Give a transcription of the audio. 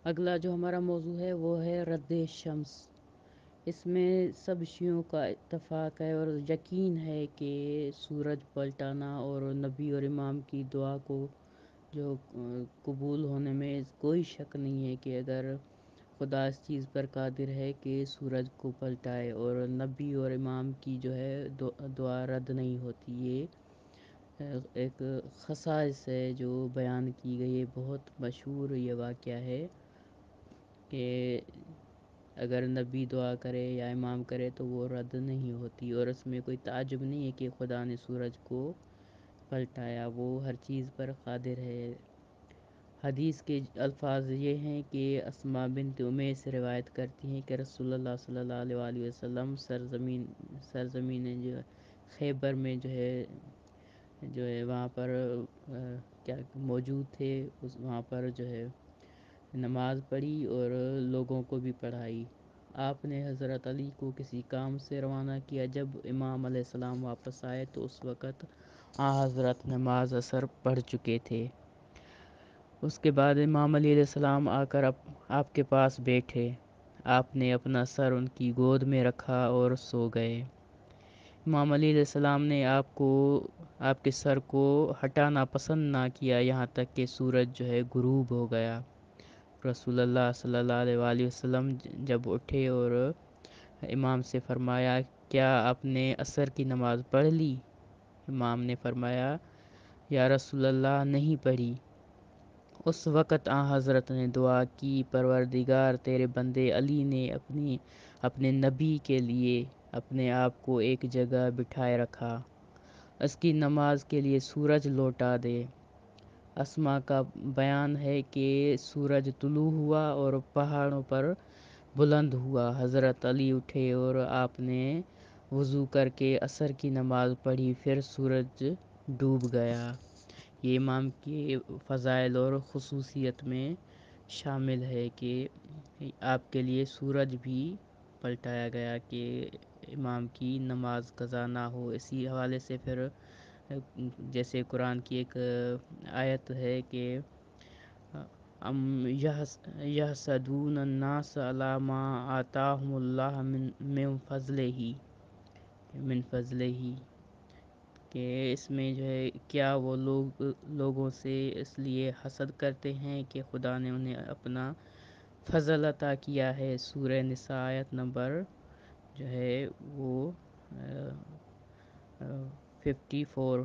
اگلا جو ہمارا موضوع ہے وہ ہے رد شمس۔ اس میں سب شیعوں کا اتفاق ہے اور یقین ہے کہ سورج پلٹانا اور نبی اور امام کی دعا کو جو قبول ہونے میں کوئی شک نہیں ہے کہ اگر خدا اس چیز پر قادر ہے کہ سورج کو پلٹائے اور نبی اور امام کی جو ہے دعا رد نہیں ہوتی۔ یہ ایک خصائص ہے جو بیان کی گئی ہے، بہت مشہور یہ واقعہ ہے کہ اگر نبی دعا کرے یا امام کرے تو وہ رد نہیں ہوتی، اور اس میں کوئی تعجب نہیں ہے کہ خدا نے سورج کو پلٹایا، وہ ہر چیز پر قادر ہے۔ حدیث کے الفاظ یہ ہیں کہ اسماء بنت امیس سے روایت کرتی ہیں کہ رسول اللہ صلی اللہ علیہ وآلہ وسلم سرزمین جو خیبر میں جو ہے وہاں پر کیا موجود تھے، وہاں پر جو ہے نماز پڑھی اور لوگوں کو بھی پڑھائی۔ آپ نے حضرت علی کو کسی کام سے روانہ کیا، جب امام علیہ السلام واپس آئے تو اس وقت حضرت نماز عصر پڑھ چکے تھے۔ اس کے بعد امام علی علیہ السلام آ کر آپ کے پاس بیٹھے، آپ نے اپنا سر ان کی گود میں رکھا اور سو گئے۔ امام علی علیہ السلام نے آپ کے سر کو ہٹانا پسند نہ کیا، یہاں تک کہ سورج جو ہے غروب ہو گیا۔ رسول اللہ صلی اللہ علیہ وآلہ وسلم جب اٹھے اور امام سے فرمایا، کیا آپ نے عصر کی نماز پڑھ لی؟ امام نے فرمایا، یا رسول اللہ نہیں پڑھی۔ اس وقت حضرت نے دعا کی، پروردگار تیرے بندے علی نے اپنے نبی کے لیے اپنے آپ کو ایک جگہ بٹھائے رکھا، اس کی نماز کے لیے سورج لوٹا دے۔ اسماء کا بیان ہے کہ سورج طلوع ہوا اور پہاڑوں پر بلند ہوا، حضرت علی اٹھے اور آپ نے وضو کر کے عصر کی نماز پڑھی، پھر سورج ڈوب گیا۔ یہ امام کے فضائل اور خصوصیت میں شامل ہے کہ آپ کے لیے سورج بھی پلٹایا گیا کہ امام کی نماز قضا نہ ہو۔ اسی حوالے سے پھر جیسے قرآن کی ایک آیت ہے کہ ام یحسدون الناس علی ما آتاہم اللہ من فضلہ، کہ اس میں جو ہے کیا وہ لوگوں سے اس لیے حسد کرتے ہیں کہ خدا نے انہیں اپنا فضل عطا کیا ہے۔ سورہ نساء آیت نمبر جو ہے وہ 54